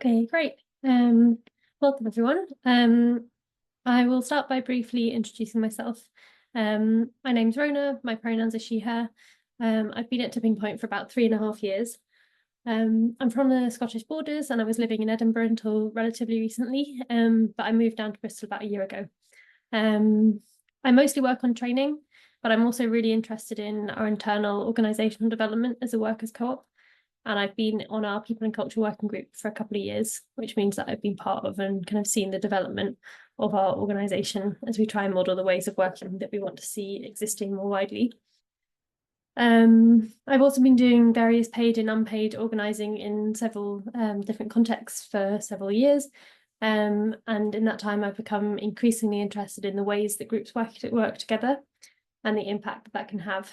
Okay, great. Welcome everyone. I will start by briefly introducing myself. My name's Rona, my pronouns are she, her. I've been at Tipping Point for about 3.5 years. I'm from the Scottish borders and I was living in Edinburgh until relatively recently, but I moved down to Bristol about a year ago. I mostly work on training, but I'm also really interested in our internal organisational development as a workers co-op. And I've been on our people and culture working group for a couple of years, which means that I've been part of and kind of seen the development of our organisation as we try and model the ways of working that we want to see existing more widely. I've also been doing various paid and unpaid organising in several different contexts for several years. And in that time, I've become increasingly interested in the ways that groups work together and the impact that can have,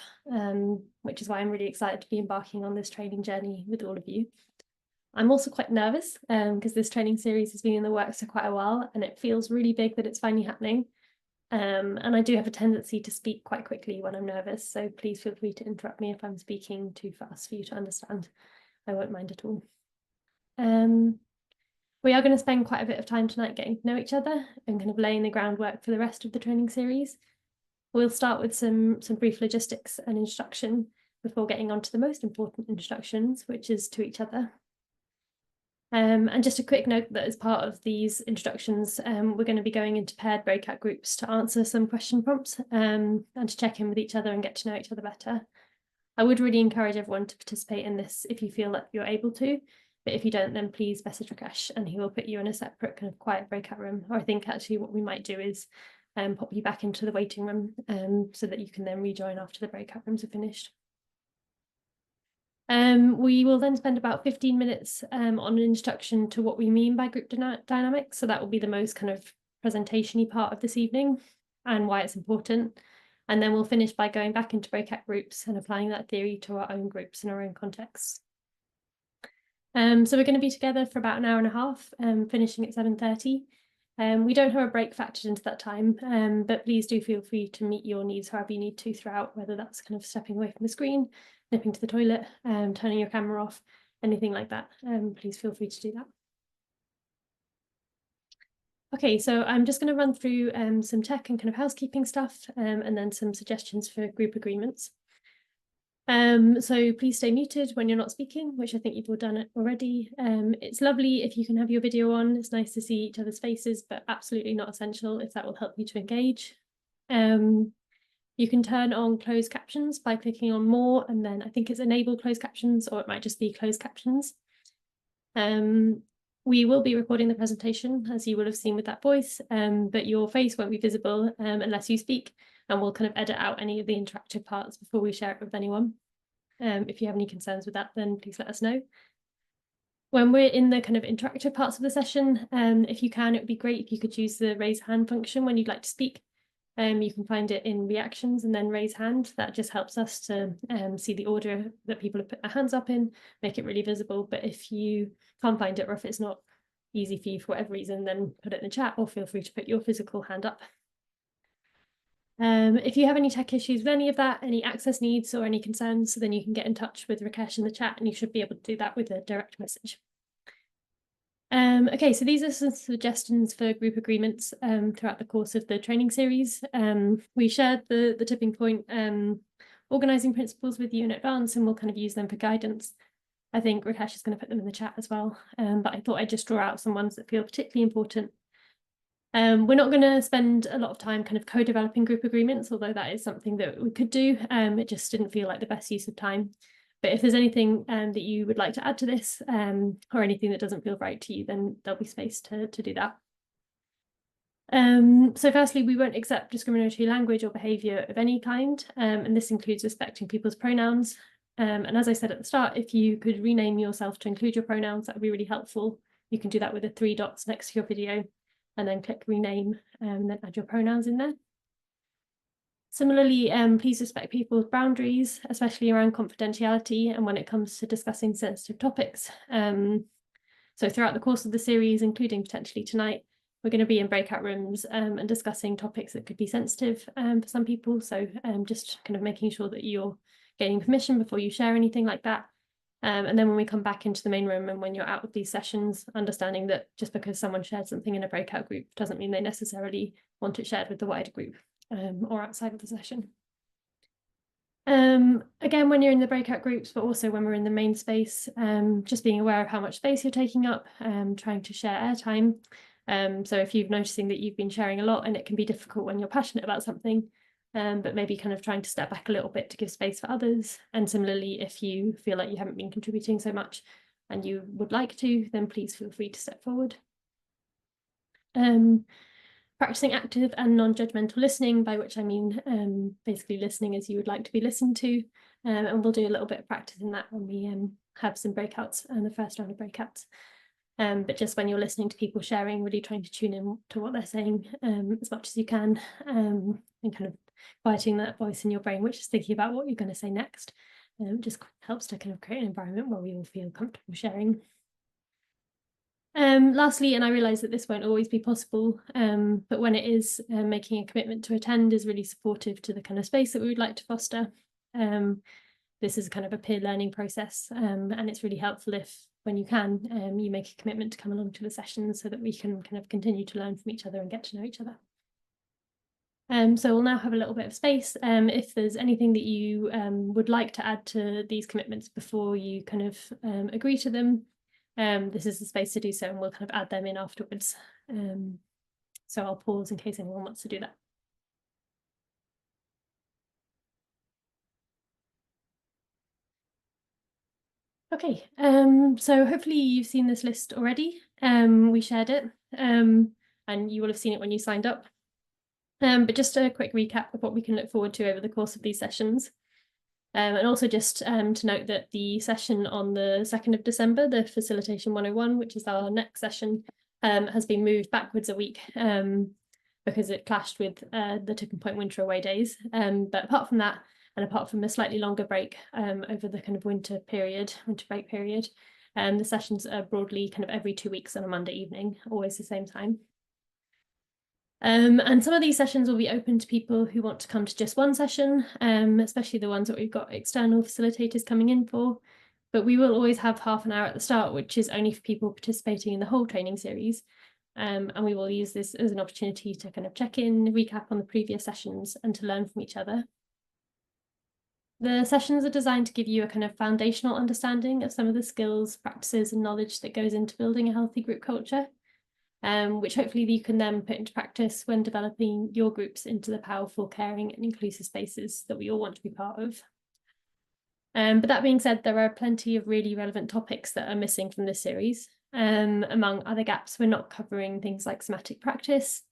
which is why I'm really excited to be embarking on this training journey with all of you. I'm also quite nervous because this training series has been in the works for quite a while and it feels really big that it's finally happening. And I do have a tendency to speak quite quickly when I'm nervous, so please feel free to interrupt me if I'm speaking too fast for you to understand. I won't mind at all. We are going to spend quite a bit of time tonight getting to know each other and kind of laying the groundwork for the rest of the training series. We'll start with some brief logistics and introduction before getting on to the most important introductions, which is to each other. And just a quick note that as part of these introductions, we're going to be going into paired breakout groups to answer some question prompts and to check in with each other and get to know each other better. I would really encourage everyone to participate in this if you feel that you're able to, but if you don't, then please message Rakesh and he will put you in a separate kind of quiet breakout room. Or I think actually what we might do is pop you back into the waiting room so that you can then rejoin after the breakout rooms are finished. We will then spend about 15 minutes on an introduction to what we mean by group dynamics. So that will be the most kind of presentation-y part of this evening and why it's important. And then we'll finish by going back into breakout groups and applying that theory to our own groups in our own contexts. So we're going to be together for about an hour and a half, finishing at 7:30. We don't have a break factored into that time, but please do feel free to meet your needs however you need to throughout, whether that's kind of stepping away from the screen, nipping to the toilet, turning your camera off, anything like that. Please feel free to do that. Okay, so I'm just going to run through some tech and kind of housekeeping stuff, and then some suggestions for group agreements. So please stay muted when you're not speaking, which I think you've all done it already. It's lovely if you can have your video on. It's nice to see each other's faces, but absolutely not essential if that will help you to engage. You can turn on closed captions by clicking on more, and then I think it's enable closed captions, or it might just be closed captions. We will be recording the presentation, as you will have seen with that voice, but your face won't be visible unless you speak, and we'll kind of edit out any of the interactive parts before we share it with anyone. If you have any concerns with that, then please let us know. When we're in the kind of interactive parts of the session, if you can, it would be great if you could use the raise hand function when you'd like to speak. You can find it in reactions and then raise hand. That just helps us to see the order that people have put their hands up in, make it really visible. But if you can't find it, or if it's not easy for you for whatever reason, then put it in the chat or feel free to put your physical hand up. If you have any tech issues with any of that, any access needs or any concerns, then you can get in touch with Rakesh in the chat and you should be able to do that with a direct message. Okay, so these are some suggestions for group agreements throughout the course of the training series. We shared the Tipping Point organising principles with you in advance and we'll kind of use them for guidance. I think Rakesh is going to put them in the chat as well, but I thought I'd just draw out some ones that feel particularly important. We're not going to spend a lot of time kind of co-developing group agreements, although that is something that we could do. It just didn't feel like the best use of time. But if there's anything that you would like to add to this or anything that doesn't feel right to you, then there'll be space to do that. So firstly, we won't accept discriminatory language or behaviour of any kind, and this includes respecting people's pronouns. And as I said at the start, if you could rename yourself to include your pronouns, that would be really helpful. You can do that with the 3 dots next to your video and then click rename and then add your pronouns in there. Similarly, please respect people's boundaries, especially around confidentiality and when it comes to discussing sensitive topics. So throughout the course of the series, including potentially tonight, we're going to be in breakout rooms and discussing topics that could be sensitive for some people. So just kind of making sure that you're getting permission before you share anything like that. And then when we come back into the main room and when you're out of these sessions, understanding that just because someone shared something in a breakout group doesn't mean they necessarily want it shared with the wider group or outside of the session. Again, when you're in the breakout groups, but also when we're in the main space, just being aware of how much space you're taking up, trying to share airtime. So if you're noticing that you've been sharing a lot and it can be difficult when you're passionate about something, but maybe kind of trying to step back a little bit to give space for others. And similarly, if you feel like you haven't been contributing so much and you would like to, then please feel free to step forward. Practicing active and non-judgmental listening, by which I mean basically listening as you would like to be listened to. And we'll do a little bit of practice in that when we have some breakouts and the first round of breakouts. But just when you're listening to people sharing, really trying to tune in to what they're saying as much as you can, and kind of quieting that voice in your brain, which is thinking about what you're going to say next. Just helps to kind of create an environment where we all feel comfortable sharing. Lastly, and I realise that this won't always be possible, but when it is, making a commitment to attend is really supportive to the kind of space that we would like to foster. This is kind of a peer learning process, and it's really helpful if, when you can, you make a commitment to come along to the sessions so that we can kind of continue to learn from each other and get to know each other. So we'll now have a little bit of space. If there's anything that you would like to add to these commitments before you kind of agree to them, this is the space to do so, and we'll kind of add them in afterwards. So I'll pause in case anyone wants to do that. Okay, so hopefully you've seen this list already. We shared it, and you will have seen it when you signed up. But just a quick recap of what we can look forward to over the course of these sessions. And also just to note that the session on the 2nd of December, the Facilitation 101, which is our next session, has been moved backwards a week because it clashed with the Tipping Point Winter Away days. But apart from that, and apart from a slightly longer break over the kind of winter break period, the sessions are broadly kind of every 2 weeks on a Monday evening, always the same time. And some of these sessions will be open to people who want to come to just one session, especially the ones that we've got external facilitators coming in for. But we will always have half an hour at the start, which is only for people participating in the whole training series. And we will use this as an opportunity to kind of check in, recap on the previous sessions, and to learn from each other. The sessions are designed to give you a kind of foundational understanding of some of the skills, practices, and knowledge that goes into building a healthy group culture. Which hopefully you can then put into practice when developing your groups into the powerful, caring and inclusive spaces that we all want to be part of. But that being said, there are plenty of really relevant topics that are missing from this series. Among other gaps, we're not covering things like somatic practice.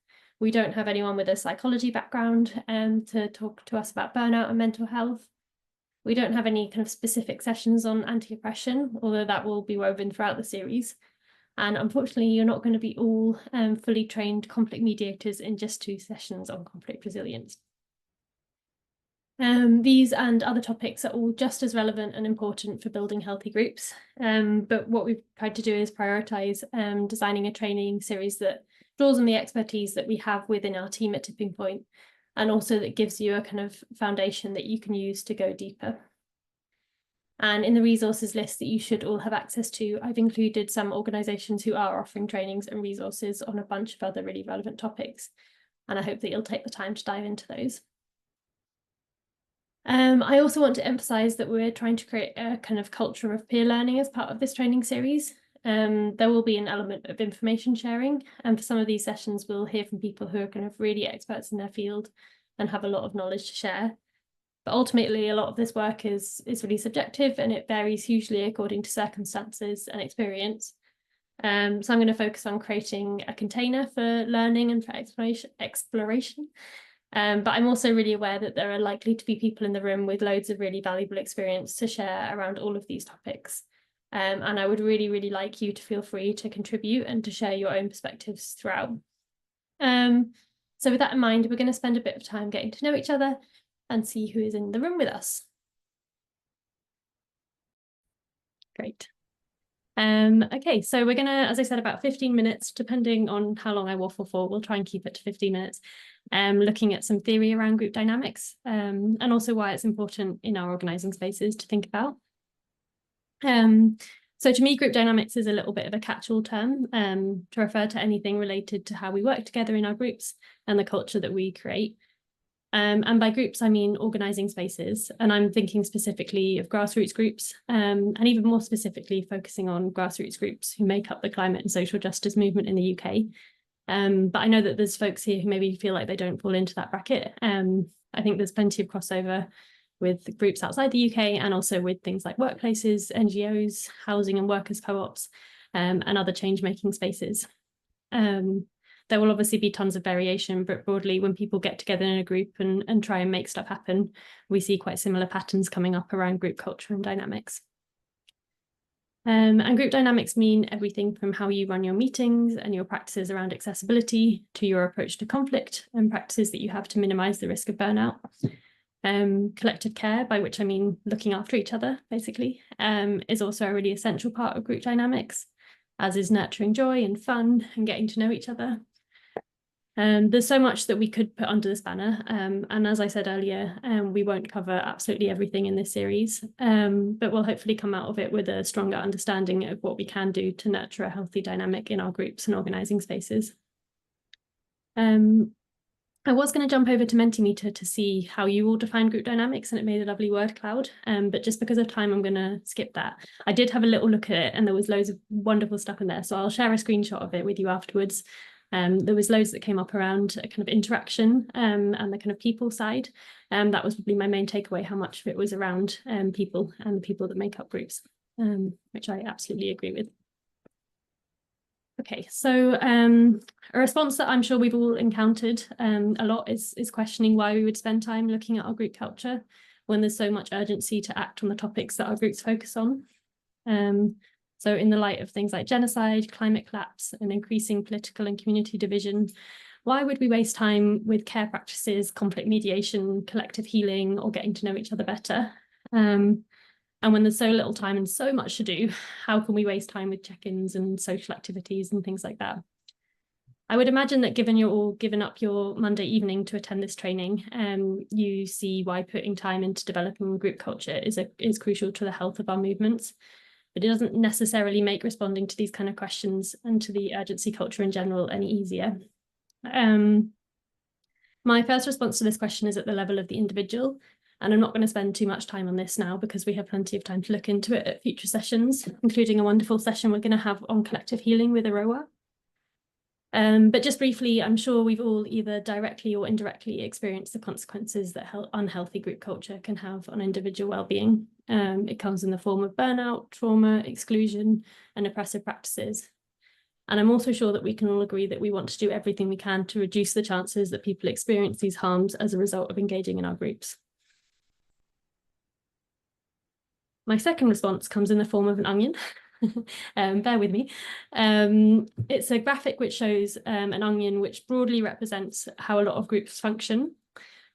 We don't have anyone with a psychology background to talk to us about burnout and mental health. We don't have any kind of specific sessions on anti-oppression, although that will be woven throughout the series. And unfortunately, you're not going to be all fully trained conflict mediators in just 2 sessions on conflict resilience. These and other topics are all just as relevant and important for building healthy groups. But what we've tried to do is prioritise designing a training series that draws on the expertise that we have within our team at Tipping Point, and also that gives you a kind of foundation that you can use to go deeper. And in the resources list that you should all have access to, I've included some organisations who are offering trainings and resources on a bunch of other really relevant topics. And I hope that you'll take the time to dive into those. I also want to emphasise that we're trying to create a kind of culture of peer learning as part of this training series. There will be an element of information sharing, and for some of these sessions, we'll hear from people who are kind of really experts in their field and have a lot of knowledge to share. But ultimately, a lot of this work is really subjective, and it varies hugely according to circumstances and experience. So I'm going to focus on creating a container for learning and for exploration. But I'm also really aware that there are likely to be people in the room with loads of really valuable experience to share around all of these topics. And I would really, really like you to feel free to contribute and to share your own perspectives throughout. So with that in mind, we're going to spend a bit of time getting to know each other and see who is in the room with us. Great. Okay, so we're gonna, as I said, about 15 minutes, depending on how long I waffle for, we'll try and keep it to 15 minutes, looking at some theory around group dynamics, and also why it's important in our organising spaces to think about. So to me, group dynamics is a little bit of a catch-all term to refer to anything related to how we work together in our groups and the culture that we create. And by groups, I mean organising spaces. And I'm thinking specifically of grassroots groups, and even more specifically focusing on grassroots groups who make up the climate and social justice movement in the UK. But I know that there's folks here who maybe feel like they don't fall into that bracket. I think there's plenty of crossover with groups outside the UK and also with things like workplaces, NGOs, housing and workers co-ops, and other change-making spaces. There will obviously be tons of variation, but broadly, when people get together in a group and try and make stuff happen, we see quite similar patterns coming up around group culture and dynamics. And group dynamics mean everything from how you run your meetings and your practices around accessibility to your approach to conflict and practices that you have to minimise the risk of burnout. Collective care, by which I mean looking after each other, basically, is also a really essential part of group dynamics, as is nurturing joy and fun and getting to know each other. There's so much that we could put under this banner, and as I said earlier, we won't cover absolutely everything in this series, but we'll hopefully come out of it with a stronger understanding of what we can do to nurture a healthy dynamic in our groups and organising spaces. I was going to jump over to Mentimeter to see how you all define group dynamics, and it made a lovely word cloud, but just because of time, I'm going to skip that. I did have a little look at it and there was loads of wonderful stuff in there, so I'll share a screenshot of it with you afterwards. There was loads that came up around a kind of interaction and the kind of people side. That was probably my main takeaway, how much of it was around people and the people that make up groups, which I absolutely agree with. Okay, so a response that I'm sure we've all encountered a lot is questioning why we would spend time looking at our group culture when there's so much urgency to act on the topics that our groups focus on. So in the light of things like genocide, climate collapse, and increasing political and community division, why would we waste time with care practices, conflict mediation, collective healing, or getting to know each other better? And when there's so little time and so much to do, how can we waste time with check-ins and social activities and things like that? I would imagine that given you're all given up your Monday evening to attend this training, you see why putting time into developing group culture is crucial to the health of our movements. But it doesn't necessarily make responding to these kind of questions and to the urgency culture in general any easier. My first response to this question is at the level of the individual, and I'm not going to spend too much time on this now because we have plenty of time to look into it at future sessions, including a wonderful session we're going to have on collective healing with Aroa. But just briefly, I'm sure we've all either directly or indirectly experienced the consequences that unhealthy group culture can have on individual well-being. It comes in the form of burnout, trauma, exclusion, and oppressive practices. And I'm also sure that we can all agree that we want to do everything we can to reduce the chances that people experience these harms as a result of engaging in our groups. My second response comes in the form of an onion. Bear with me. It's a graphic which shows an onion which broadly represents how a lot of groups function.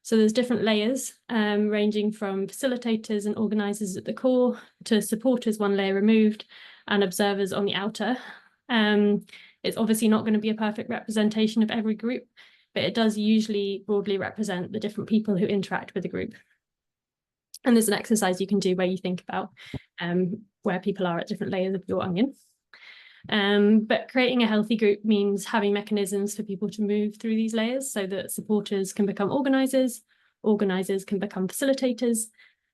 So there's different layers ranging from facilitators and organisers at the core to supporters one layer removed and observers on the outer. It's obviously not going to be a perfect representation of every group, but it does usually broadly represent the different people who interact with the group. And there's an exercise you can do where you think about where people are at different layers of your onion. But creating a healthy group means having mechanisms for people to move through these layers so that supporters can become organisers, organisers can become facilitators,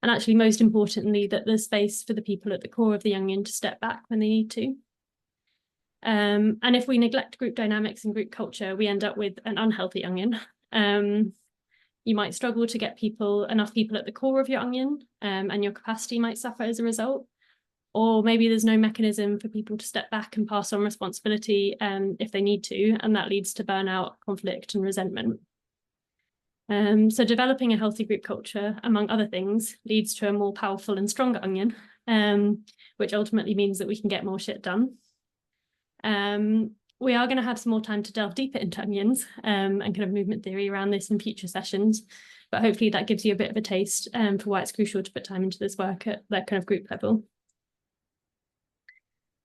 and actually most importantly, that there's space for the people at the core of the onion to step back when they need to. And if we neglect group dynamics and group culture, we end up with an unhealthy onion. You might struggle to get enough people at the core of your onion, and your capacity might suffer as a result. Or maybe there's no mechanism for people to step back and pass on responsibility if they need to, and that leads to burnout, conflict, and resentment. So developing a healthy group culture, among other things, leads to a more powerful and stronger onion, which ultimately means that we can get more shit done. We are going to have some more time to delve deeper into onions and kind of movement theory around this in future sessions, but hopefully that gives you a bit of a taste for why it's crucial to put time into this work at that kind of group level.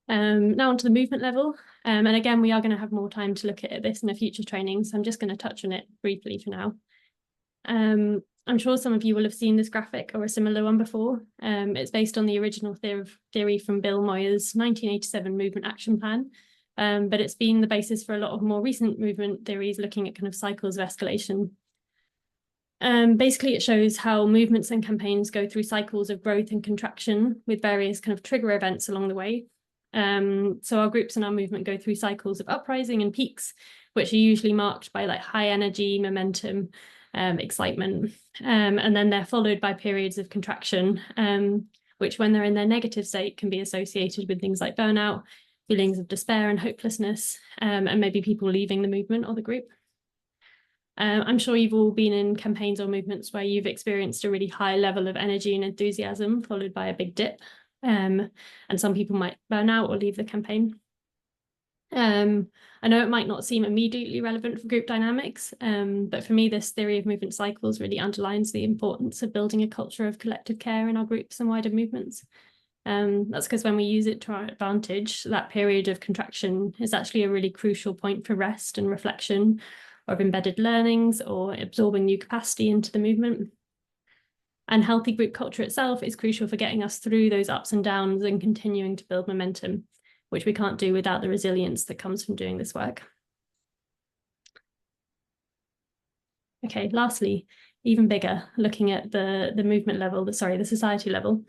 Now onto the movement level, and again we are going to have more time to look at this in a future training, so I'm just going to touch on it briefly for now. I'm sure some of you will have seen this graphic or a similar one before. It's based on the original theory from Bill Moyer's 1987 Movement Action Plan, but it's been the basis for a lot of more recent movement theories looking at kind of cycles of escalation. Basically, it shows how movements and campaigns go through cycles of growth and contraction with various kind of trigger events along the way. So our groups and our movement go through cycles of uprising and peaks, which are usually marked by like high energy, momentum, excitement. And then they're followed by periods of contraction, which when they're in their negative state can be associated with things like burnout, feelings of despair and hopelessness, and maybe people leaving the movement or the group. I'm sure you've all been in campaigns or movements where you've experienced a really high level of energy and enthusiasm followed by a big dip. And some people might burn out or leave the campaign. I know it might not seem immediately relevant for group dynamics, but for me, this theory of movement cycles really underlines the importance of building a culture of collective care in our groups and wider movements. That's because when we use it to our advantage, that period of contraction is actually a really crucial point for rest and reflection, of embedded learnings or absorbing new capacity into the movement. And healthy group culture itself is crucial for getting us through those ups and downs and continuing to build momentum, which we can't do without the resilience that comes from doing this work. Okay, lastly, even bigger, looking at the movement level, the society level,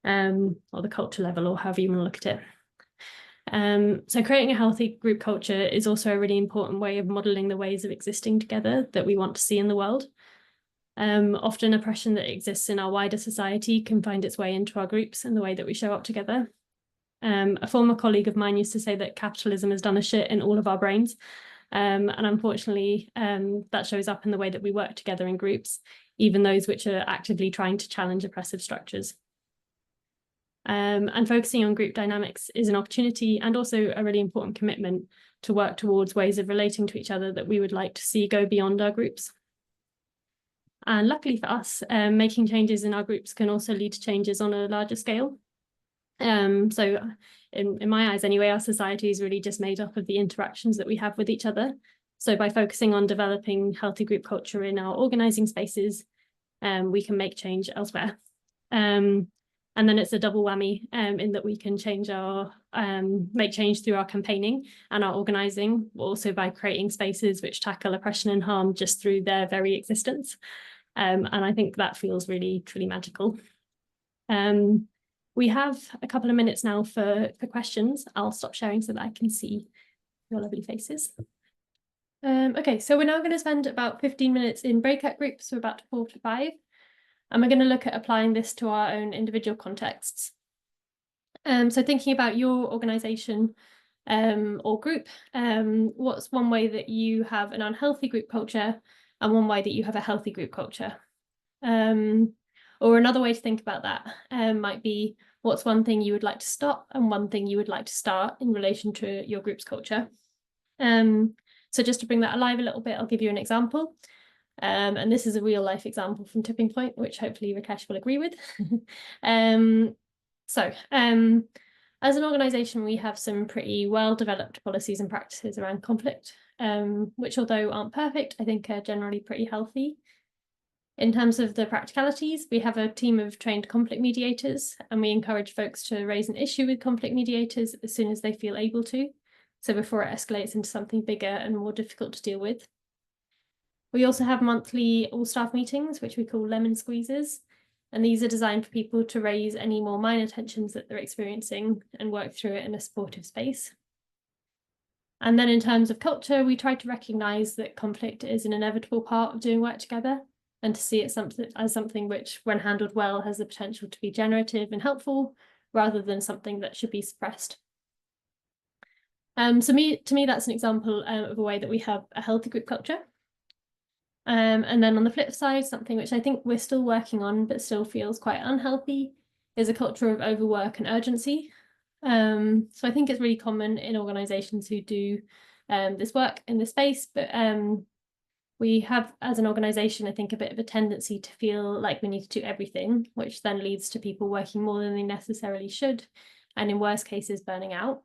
or the culture level, or however you want to look at it. So creating a healthy group culture is also a really important way of modeling the ways of existing together that we want to see in the world. Often oppression that exists in our wider society can find its way into our groups and the way that we show up together. A former colleague of mine used to say that capitalism has done a shit in all of our brains. And unfortunately, that shows up in the way that we work together in groups, even those which are actively trying to challenge oppressive structures. And focusing on group dynamics is an opportunity and also a really important commitment to work towards ways of relating to each other that we would like to see go beyond our groups. And luckily for us, making changes in our groups can also lead to changes on a larger scale. So in my eyes anyway, our society is really just made up of the interactions that we have with each other. So by focusing on developing healthy group culture in our organising spaces, we can make change elsewhere. And then it's a double whammy in that we can change our, make change through our campaigning and our organising, also by creating spaces which tackle oppression and harm just through their very existence. And I think that feels really, truly magical. We have a couple of minutes now for questions. I'll stop sharing so that I can see your lovely faces. Okay, so we're now going to spend about 15 minutes in breakout groups, so about 4 to 5. And we're going to look at applying this to our own individual contexts. So thinking about your organisation or group, what's one way that you have an unhealthy group culture and one way that you have a healthy group culture? Or another way to think about that might be, what's one thing you would like to stop and one thing you would like to start in relation to your group's culture? So just to bring that alive a little bit, I'll give you an example. And this is a real life example from Tipping Point, which hopefully Rakesh will agree with. As an organisation, we have some pretty well-developed policies and practices around conflict, which although aren't perfect, I think are generally pretty healthy. In terms of the practicalities, we have a team of trained conflict mediators, and we encourage folks to raise an issue with conflict mediators as soon as they feel able to, so before it escalates into something bigger and more difficult to deal with. We also have monthly all-staff meetings, which we call lemon squeezes, and these are designed for people to raise any more minor tensions that they're experiencing and work through it in a supportive space. And then in terms of culture, we try to recognise that conflict is an inevitable part of doing work together, and to see it as something which, when handled well, has the potential to be generative and helpful, rather than something that should be suppressed. So to me, that's an example of a way that we have a healthy group culture. And then on the flip side, something which I think we're still working on, but still feels quite unhealthy, is a culture of overwork and urgency. So I think it's really common in organisations who do this work in this space, but we have, as an organisation, I think a bit of a tendency to feel like we need to do everything, which then leads to people working more than they necessarily should, and in worst cases, burning out.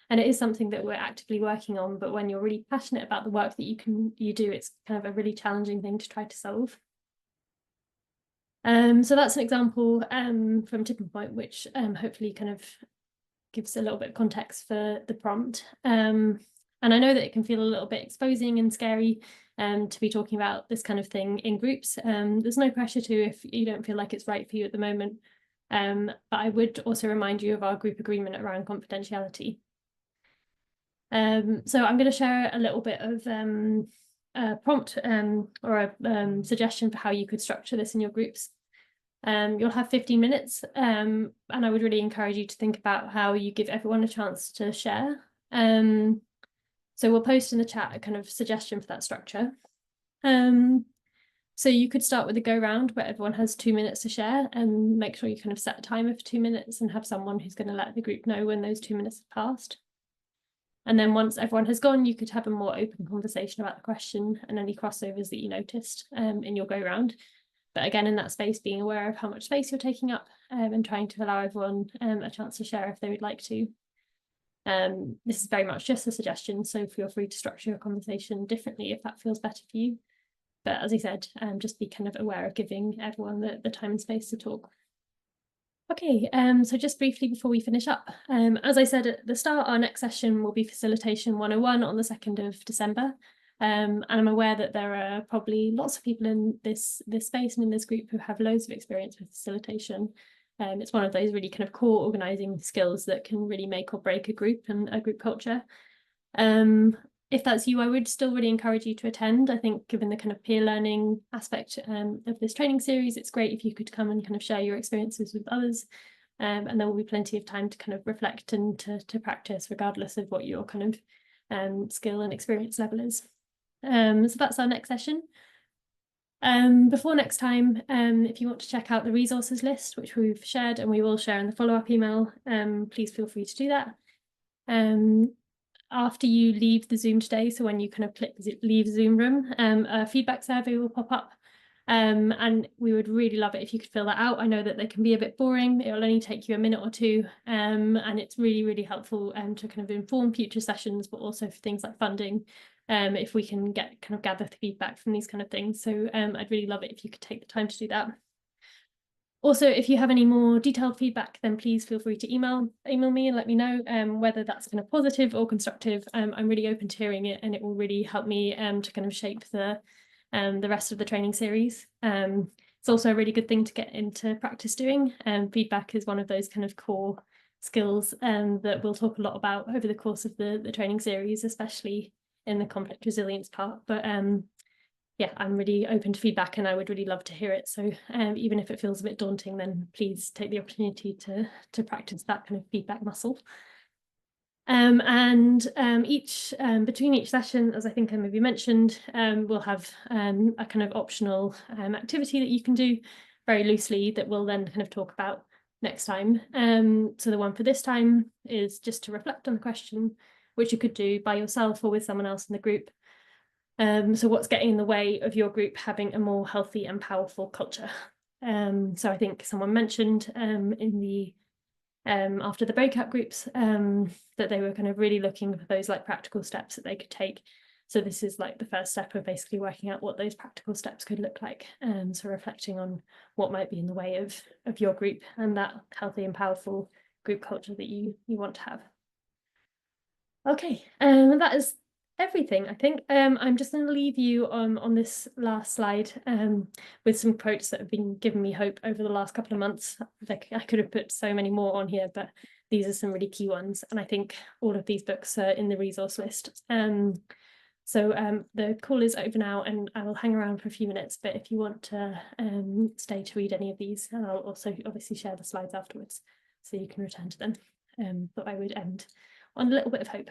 And it is something that we're actively working on, but when you're really passionate about the work that you do, it's kind of a really challenging thing to try to solve. So that's an example from Tipping Point, which hopefully kind of gives a little bit of context for the prompt. And I know that it can feel a little bit exposing and scary to be talking about this kind of thing in groups. There's no pressure to if you don't feel like it's right for you at the moment. But I would also remind you of our group agreement around confidentiality. So I'm going to share a little bit of a prompt or a suggestion for how you could structure this in your groups. You'll have 15 minutes, and I would really encourage you to think about how you give everyone a chance to share. So we'll post in the chat a kind of suggestion for that structure. So you could start with a go round where everyone has 2 minutes to share, and make sure you kind of set a timer for 2 minutes and have someone who's going to let the group know when those 2 minutes have passed. And then once everyone has gone, you could have a more open conversation about the question and any crossovers that you noticed in your go round. But again, in that space, being aware of how much space you're taking up and trying to allow everyone a chance to share if they would like to. This is very much just a suggestion, so feel free to structure your conversation differently if that feels better for you. But as I said, just be kind of aware of giving everyone the time and space to talk. Okay, so just briefly before we finish up, as I said at the start, our next session will be Facilitation 101 on the 2nd of December. And I'm aware that there are probably lots of people in this space and in this group who have loads of experience with facilitation. It's one of those really kind of core organising skills that can really make or break a group and a group culture. If that's you, I would still really encourage you to attend. I think given the kind of peer learning aspect of this training series, it's great if you could come and kind of share your experiences with others. And there will be plenty of time to kind of reflect and to practice, regardless of what your kind of skill and experience level is. So that's our next session. Before next time, if you want to check out the resources list, which we've shared and we will share in the follow-up email, please feel free to do that. After you leave the Zoom today, so when you kind of click leave Zoom room, a feedback survey will pop up. And we would really love it if you could fill that out. I know that they can be a bit boring. It will only take you a minute or two. And it's really, really helpful to kind of inform future sessions, but also for things like funding, if we can gather the feedback from these kind of things. So I'd really love it if you could take the time to do that. Also, if you have any more detailed feedback, then please feel free to email me and let me know whether that's kind of positive or constructive. I'm really open to hearing it, and it will really help me to kind of shape the rest of the training series. It's also a really good thing to get into practice doing. Feedback is one of those kind of core skills that we'll talk a lot about over the course of the training series, especially in the conflict resilience part. But yeah, I'm really open to feedback and I would really love to hear it. So even if it feels a bit daunting, then please take the opportunity to practice that kind of feedback muscle. Between each session, as I think I maybe mentioned, we'll have a kind of optional activity that you can do very loosely that we'll then kind of talk about next time. So the one for this time is just to reflect on the question, which you could do by yourself or with someone else in the group. So what's getting in the way of your group having a more healthy and powerful culture? So I think someone mentioned in the after the breakout groups that they were kind of really looking for those like practical steps that they could take. So this is like the first step of basically working out what those practical steps could look like. So reflecting on what might be in the way of your group and that healthy and powerful group culture that you want to have. Okay, that is everything, I think. I'm just going to leave you on this last slide with some quotes that have been giving me hope over the last couple of months. Like I could have put so many more on here, but these are some really key ones. And I think all of these books are in the resource list. So the call is over now and I will hang around for a few minutes, but if you want to stay to read any of these, and I'll also obviously share the slides afterwards so you can return to them. But I would end on a little bit of hope.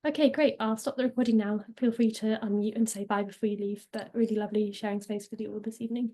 Okay, great. I'll stop the recording now. Feel free to unmute and say bye before you leave, but really lovely sharing space with you all this evening.